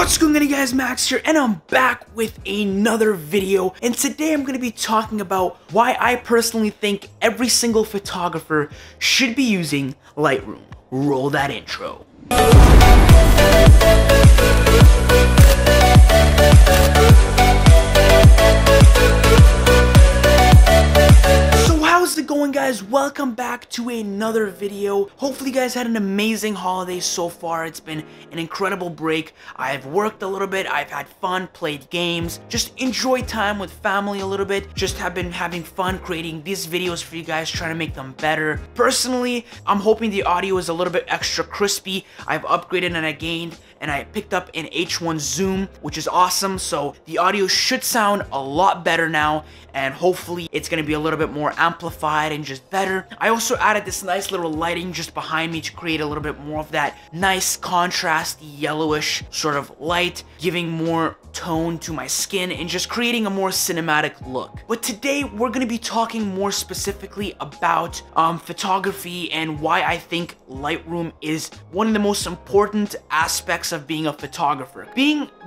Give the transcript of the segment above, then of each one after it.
What's going on, guys? Max here, and I'm back with another video. And today I'm going to be talking about why I personally think every single photographer should be using Lightroom. Roll that intro. How's it going, guys? Welcome back to another video. Hopefully you guys had an amazing holiday so far. It's been an incredible break. I've worked a little bit, I've had fun, played games, just enjoyed time with family a little bit, just have been having fun creating these videos for you guys, trying to make them better. Personally, I'm hoping the audio is a little bit extra crispy. I've upgraded and I picked up an H1 zoom, which is awesome, so the audio should sound a lot better now, and hopefully it's going to be a little bit more amplified and just better. I also added this nice little lighting just behind me to create a little bit more of that nice contrasty yellowish sort of light, giving more tone to my skin and just creating a more cinematic look. But today we're going to be talking more specifically about photography and why I think Lightroom is one of the most important aspects of being a photographer.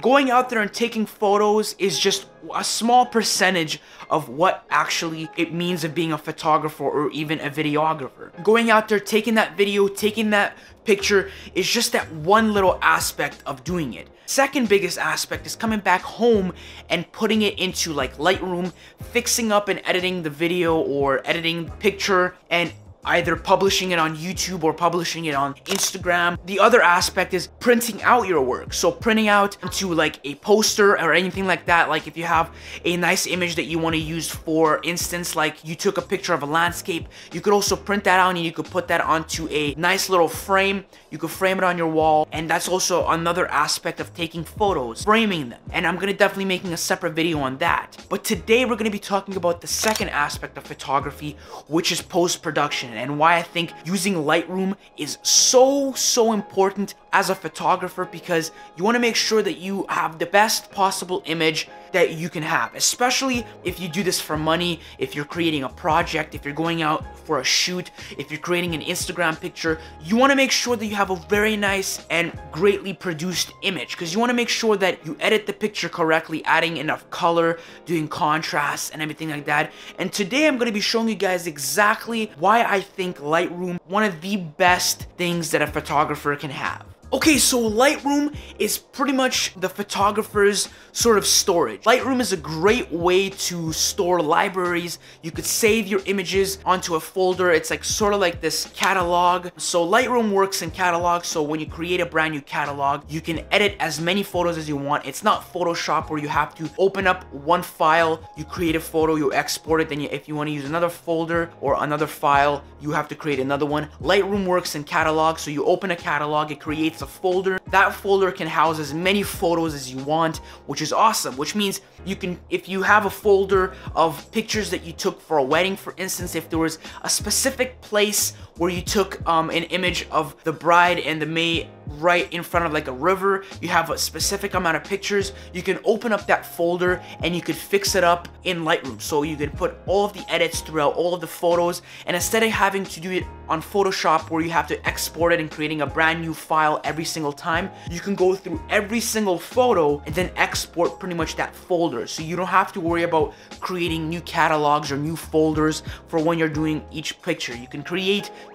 Going out there and taking photos is just a small percentage of what actually it means of being a photographer or even a videographer. Going out there, taking that video, taking that picture is just that one little aspect of doing it. Second biggest aspect is coming back home and putting it into like Lightroom, fixing up and editing the video or editing the picture, and either publishing it on YouTube or publishing it on Instagram. The other aspect is printing out your work. So printing out into like a poster or anything like that. Like if you have a nice image that you want to use, for instance, like you took a picture of a landscape, you could also print that out and you could put that onto a nice little frame. You could frame it on your wall, and that's also another aspect of taking photos, framing them. And I'm gonna definitely making a separate video on that. But today we're gonna be talking about the second aspect of photography, which is post-production, and why I think using Lightroom is so important as a photographer, because you want to make sure that you have the best possible image that you can have, especially if you do this for money, if you're creating a project, if you're going out for a shoot, if you're creating an Instagram picture. You want to make sure that you have a very nice and greatly produced image, because you want to make sure that you edit the picture correctly, adding enough color, doing contrast and everything like that. And today I'm going to be showing you guys exactly why I think Lightroom one of the best things that a photographer can have. Okay, so Lightroom is pretty much the photographer's sort of storage. Lightroom is a great way to store libraries. You could save your images onto a folder. It's like sort of like this catalog. So Lightroom works in catalogs. So when you create a brand new catalog, you can edit as many photos as you want. It's not Photoshop where you have to open up one file, you create a photo, you export it, then if you want to use another folder or another file, you have to create another one. Lightroom works in catalogs. So you open a catalog, it creates a folder. That folder can house as many photos as you want, which is awesome, which means you can, if you have a folder of pictures that you took for a wedding, for instance, if there was a specific place where you took an image of the bride and the maid right in front of like a river, you have a specific amount of pictures, you can open up that folder and you could fix it up in Lightroom. So you could put all of the edits throughout all of the photos, and instead of having to do it on Photoshop where you have to export it and creating a brand new file every single time, you can go through every single photo and then export pretty much that folder. So you don't have to worry about creating new catalogs or new folders for when you're doing each picture. You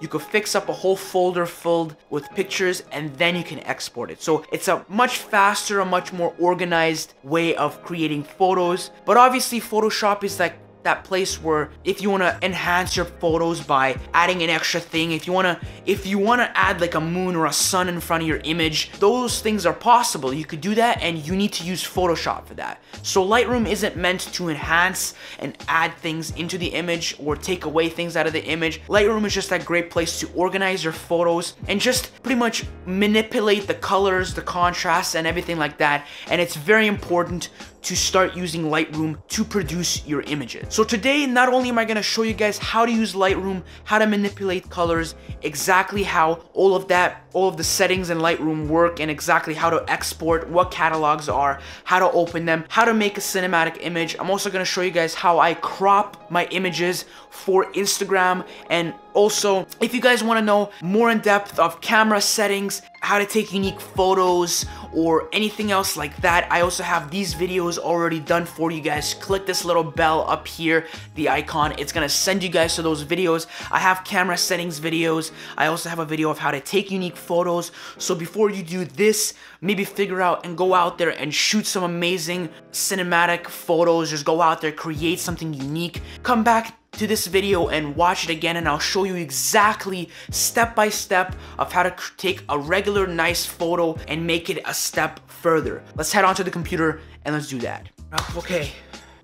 could fix up a whole folder filled with pictures, and then you can export it. So it's a much faster, a much more organized way of creating photos. But obviously Photoshop is like that place where if you want to enhance your photos by adding an extra thing, if you want to add like a moon or a sun in front of your image, those things are possible. You could do that, and you need to use Photoshop for that. So Lightroom isn't meant to enhance and add things into the image or take away things out of the image. Lightroom is just that great place to organize your photos and just pretty much manipulate the colors, the contrast, and everything like that. And it's very important to start using Lightroom to produce your images. So today, not only am I going to show you guys how to use Lightroom, how to manipulate colors, exactly how all of that all of the settings in Lightroom work and exactly how to export, what catalogs are, how to open them, how to make a cinematic image. I'm also going to show you guys how I crop my images for Instagram. And also, if you guys want to know more in depth of camera settings, how to take unique photos, or anything else like that, I also have these videos already done for you guys. Click this little bell up here, the icon. It's gonna send you guys to those videos. I have camera settings videos. I also have a video of how to take unique photos. So before you do this, maybe figure out and go out there and shoot some amazing cinematic photos. Just go out there, create something unique. Come back to this video and watch it again, and I'll show you exactly step by step of how to take a regular nice photo and make it a step further. Let's head onto the computer and let's do that. Okay,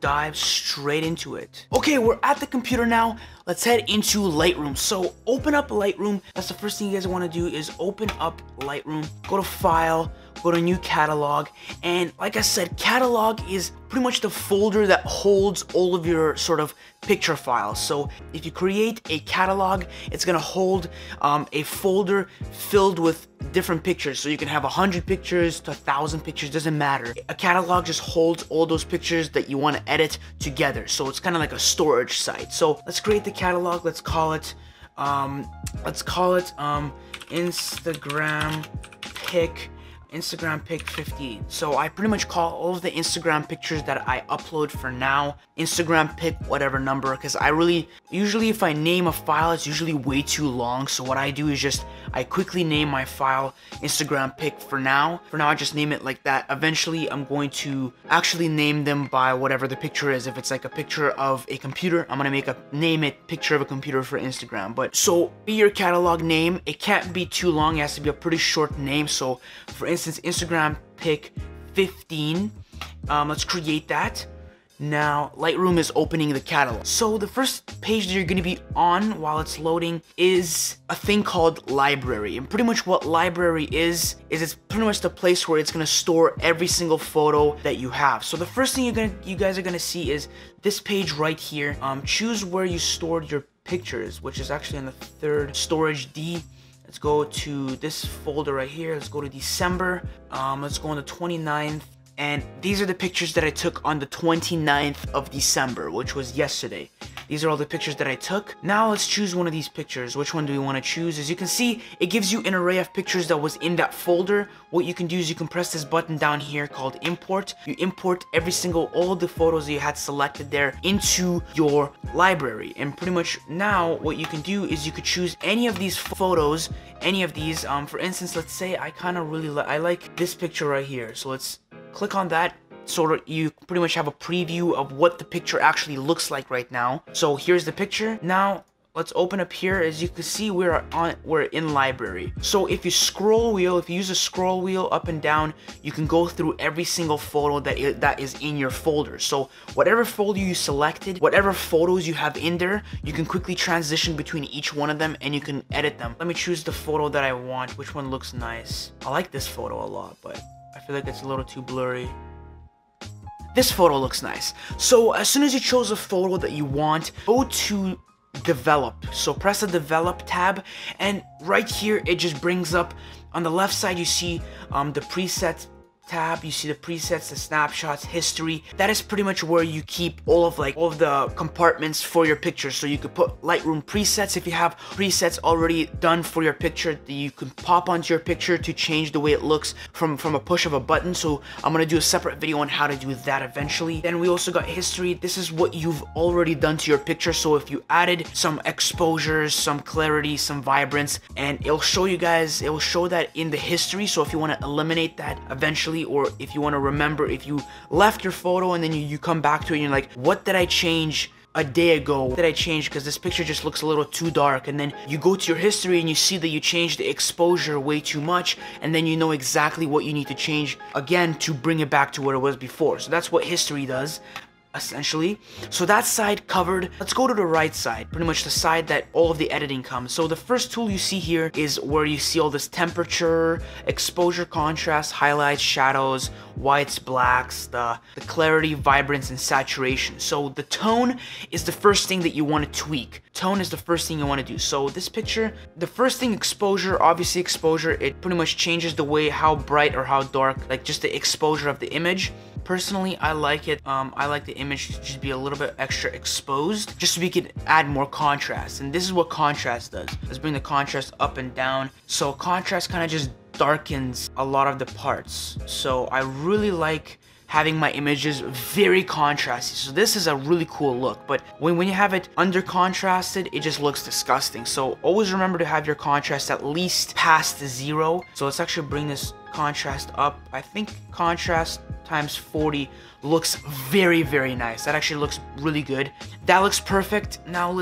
dive straight into it. Okay, we're at the computer now. Let's head into Lightroom. So open up Lightroom. That's the first thing you guys want to do, is open up Lightroom, go to File, go to New Catalog, and like I said, Catalog is pretty much the folder that holds all of your sort of picture files. So if you create a catalog, it's gonna hold a folder filled with different pictures. So you can have 100 pictures to 1,000 pictures, doesn't matter. A catalog just holds all those pictures that you want to edit together. So it's kind of like a storage site. So let's create the catalog. Let's call it Instagram pic 15. So I pretty much call all of the Instagram pictures that I upload for now Instagram pic whatever number, because usually if I name a file, it's usually way too long. So what I do is just I quickly name my file Instagram pic for now. For now I just name it like that. Eventually I'm going to actually name them by whatever the picture is. If it's like a picture of a computer, I'm gonna name it picture of a computer for Instagram. But so be your catalog name, it can't be too long, it has to be a pretty short name. So for instance, Instagram pic 15. Let's create that. Now Lightroom is opening the catalog. So the first page that you're going to be on while it's loading is a thing called library. And pretty much what library is it's pretty much the place where it's going to store every single photo that you have. So the first thing you guys are going to see is this page right here. Choose where you stored your pictures, which is actually on the third storage D. Let's go to this folder right here. Let's go to December. Let's go on the 29th. And these are the pictures that I took on the 29th of December, which was yesterday. These are all the pictures that I took. Now let's choose one of these pictures. Which one do we want to choose? As you can see, it gives you an array of pictures that was in that folder. What you can do is you can press this button down here called import. You import all of the photos that you had selected there into your library. And pretty much now what you can do is you could choose any of these photos, any of these. For instance, let's say I like this picture right here. So let's click on that. So you pretty much have a preview of what the picture actually looks like right now. So here's the picture. Now let's open up here. As you can see, we're in library. So if you use a scroll wheel up and down, you can go through every single photo that is in your folder. So whatever folder you selected, whatever photos you have in there, you can quickly transition between each one of them and you can edit them. Let me choose the photo that I want. Which one looks nice? I like this photo a lot, but I feel like it's a little too blurry. This photo looks nice. So as soon as you chose a photo that you want, go to develop. So press the develop tab, and right here it just brings up on the left side. You see the presets tab. You see the presets, the snapshots, history. That is pretty much where you keep all of the compartments for your picture. So you could put Lightroom presets. If you have presets already done for your picture, that you can pop onto your picture to change the way it looks from a push of a button. So I'm gonna do a separate video on how to do that eventually. Then we also got history. This is what you've already done to your picture. So if you added some exposures, some clarity, some vibrance, and it'll show that in the history. So if you want to eliminate that eventually, or if you want to remember, if you left your photo and then you come back to it and you're like, what did I change a day ago? What did I change? Because this picture just looks a little too dark. And then you go to your history and you see that you changed the exposure way too much, and then you know exactly what you need to change again to bring it back to what it was before. So that's what history does, essentially. So that side covered. Let's go to the right side, pretty much the side that all of the editing comes. So the first tool you see here is where you see all this temperature, exposure, contrast, highlights, shadows, whites, blacks, the clarity, vibrance, and saturation. So the tone is the first thing that you want to tweak. tone is the first thing you want to do. So this picture, the first thing, exposure. Obviously exposure, it pretty much changes the way how bright or how dark, like just the exposure of the image. Personally, I like it. I like the image to just be a little bit extra exposed, just so we could add more contrast. And this is what contrast does. Let's bring the contrast up and down. So contrast kind of just darkens a lot of the parts. So I really like having my images very contrasty. So this is a really cool look, but when you have it under contrasted, it just looks disgusting. So always remember to have your contrast at least past 0. So let's actually bring this contrast up. I think contrast times 40 looks very, very nice. That actually looks really good. That looks perfect. Now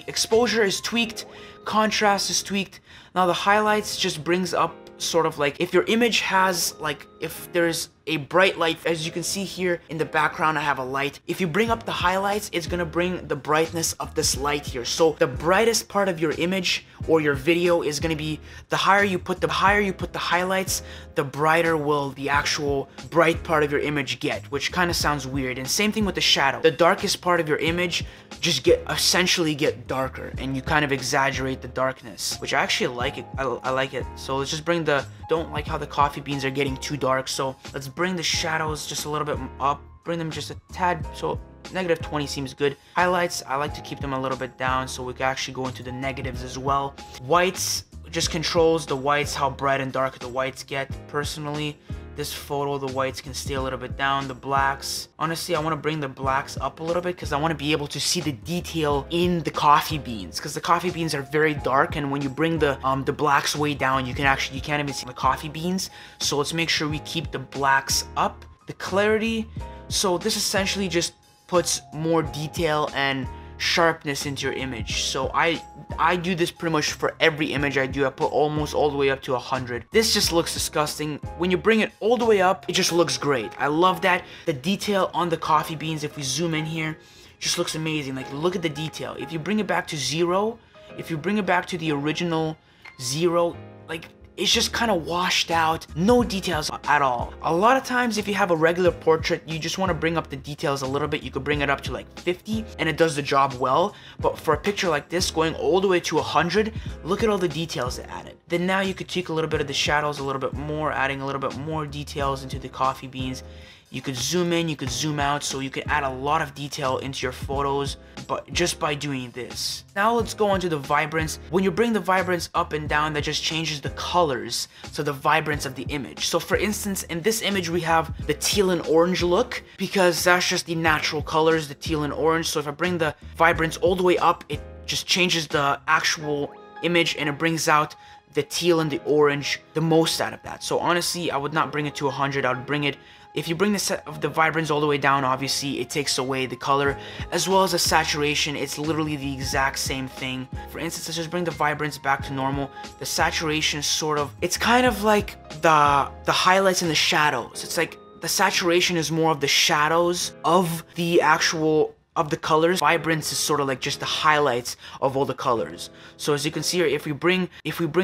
exposure is tweaked, contrast is tweaked. Now the highlights just brings up sort of like if your image has, like, if there's a bright light, as you can see here in the background, I have a light. If you bring up the highlights, it's gonna bring the brightness of this light here. So the brightest part of your image or your video is gonna be, the higher you put the highlights, the brighter will the actual bright part of your image get, which kind of sounds weird. And same thing with the shadow. The darkest part of your image just essentially get darker, and you kind of exaggerate the darkness, which I actually like it. I like it. So let's just bring don't like how the coffee beans are getting too dark, so let's bring the shadows just a little bit up, bring them just a tad, so -20 seems good. Highlights, I like to keep them a little bit down so we can actually go into the negatives as well. Whites just controls the whites, how bright and dark the whites get. Personally, this photo, the whites can stay a little bit down. The blacks, honestly, I want to bring the blacks up a little bit because I want to be able to see the detail in the coffee beans, because the coffee beans are very dark, and when you bring the blacks way down, you can't even see the coffee beans. So let's make sure we keep the blacks up. The clarity, so this essentially just puts more detail and sharpness into your image. So I do this pretty much for every image I do. I put almost all the way up to 100. This just looks disgusting. When you bring it all the way up, it just looks great. I love that. The detail on the coffee beans, if we zoom in here, just looks amazing. Like, look at the detail. If you bring it back to 0, if you bring it back to the original 0, like, it's just kind of washed out, no details at all. A lot of times if you have a regular portrait, you just want to bring up the details a little bit. You could bring it up to like 50 and it does the job well. But for a picture like this, going all the way to 100, look at all the details it added. Then now you could tweak a little bit of the shadows a little bit more, adding a little bit more details into the coffee beans. You could zoom in, you could zoom out, so you could add a lot of detail into your photos, but just by doing this. Now let's go on to the vibrance. When you bring the vibrance up and down, that just changes the colors, so the vibrance of the image. So for instance, in this image, we have the teal and orange look, because that's just the natural colors, the teal and orange. So if I bring the vibrance all the way up, it just changes the actual image, and it brings out the teal and the orange the most out of that. So honestly, I would not bring it to 100, I would bring it, if you bring the set of the vibrance all the way down, obviously it takes away the color, as well as the saturation. It's literally the exact same thing. For instance, let's just bring the vibrance back to normal. The saturation sort of, it's kind of like the highlights and the shadows. It's like the saturation is more of the shadows of the actual of the colors. Vibrance is sort of like just the highlights of all the colors. So as you can see here, if we bring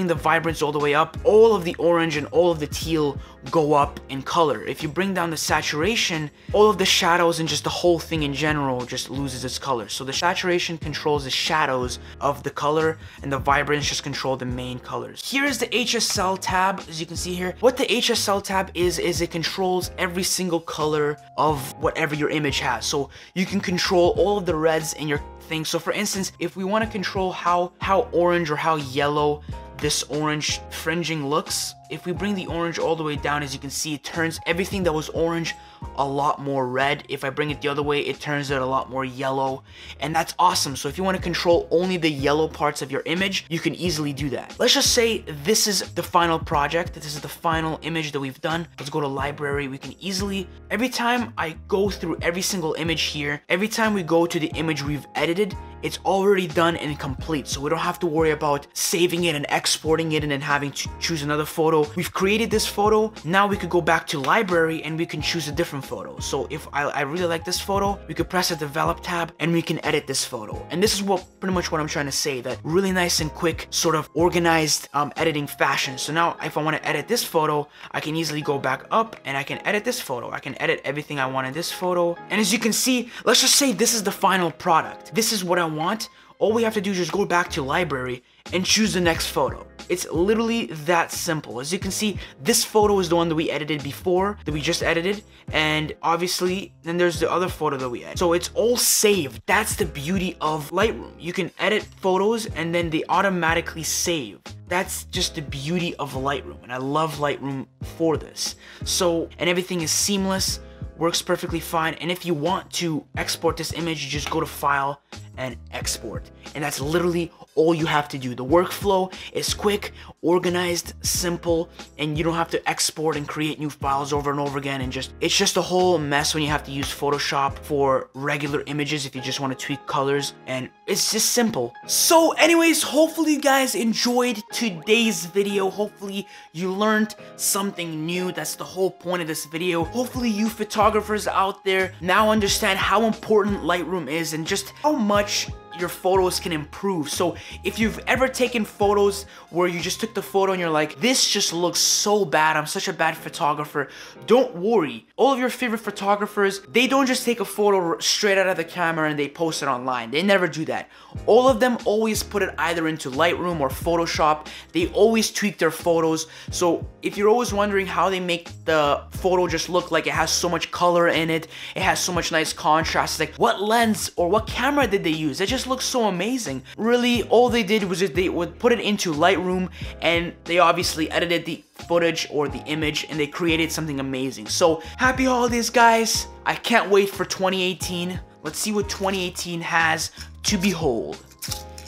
the vibrance all the way up, all of the orange and all of the teal go up in color. If you bring down the saturation, all of the shadows and just the whole thing in general just loses its color. So the saturation controls the shadows of the color, and the vibrance just control the main colors. Here is the HSL tab, as you can see here. What the HSL tab is it controls every single color of whatever your image has. So you can control all of the reds in your thing. So for instance, if we want to control how orange or how yellow this orange fringing looks, if we bring the orange all the way down, as you can see, it turns everything that was orange a lot more red. If I bring it the other way, it turns it a lot more yellow, and that's awesome. So if you want to control only the yellow parts of your image, you can easily do that. Let's just say this is the final project, this is the final image that we've done. Let's go to library. We can easily, every time I go through every single image here, every time we go to the image we've edited, it's already done and complete, so we don't have to worry about saving it and exporting it and then having to choose another photo. We've created this photo, now we could go back to library and we can choose a different photo. So if I really like this photo, we could press the develop tab and we can edit this photo. And this is pretty much what I'm trying to say, that really nice and quick, sort of organized editing fashion. So now if I want to edit this photo, I can easily go back up and I can edit this photo. I can edit everything I want in this photo. And as you can see, let's just say this is the final product. This is what I want. all we have to do is just go back to library and choose the next photo. It's literally that simple. As you can see, this photo is the one that we edited before, that we just edited, and obviously then there's the other photo that we edited. So it's all saved. That's the beauty of Lightroom. You can edit photos and then they automatically save. That's just the beauty of Lightroom, and I love Lightroom for this. So, and everything is seamless, works perfectly fine, and if you want to export this image, you just go to File and Export, and that's literally all you have to do. The workflow is quick, organized, simple, and you don't have to export and create new files over and over again, and it's just a whole mess when you have to use Photoshop for regular images if you just want to tweak colors, and it's just simple. So anyways, hopefully you guys enjoyed today's video. Hopefully you learned something new. That's the whole point of this video. Hopefully you photographers out there now understand how important Lightroom is and just how much your photos can improve. So if you've ever taken photos where you just took the photo and you're like, this just looks so bad, I'm such a bad photographer, don't worry. All of your favorite photographers, they don't just take a photo straight out of the camera and they post it online. They never do that. All of them always put it either into Lightroom or Photoshop. They always tweak their photos. So if you're always wondering how they make the photo just look like it has so much color in it, it has so much nice contrast, it's like what lens or what camera did they use? It just looks so amazing. Really, all they did was they would put it into Lightroom and they obviously edited the footage or the image and they created something amazing. So happy holidays, guys. I can't wait for 2018. Let's see what 2018 has to behold.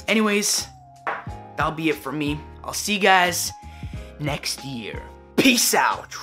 Anyways, that'll be it for me. I'll see you guys next year. Peace out.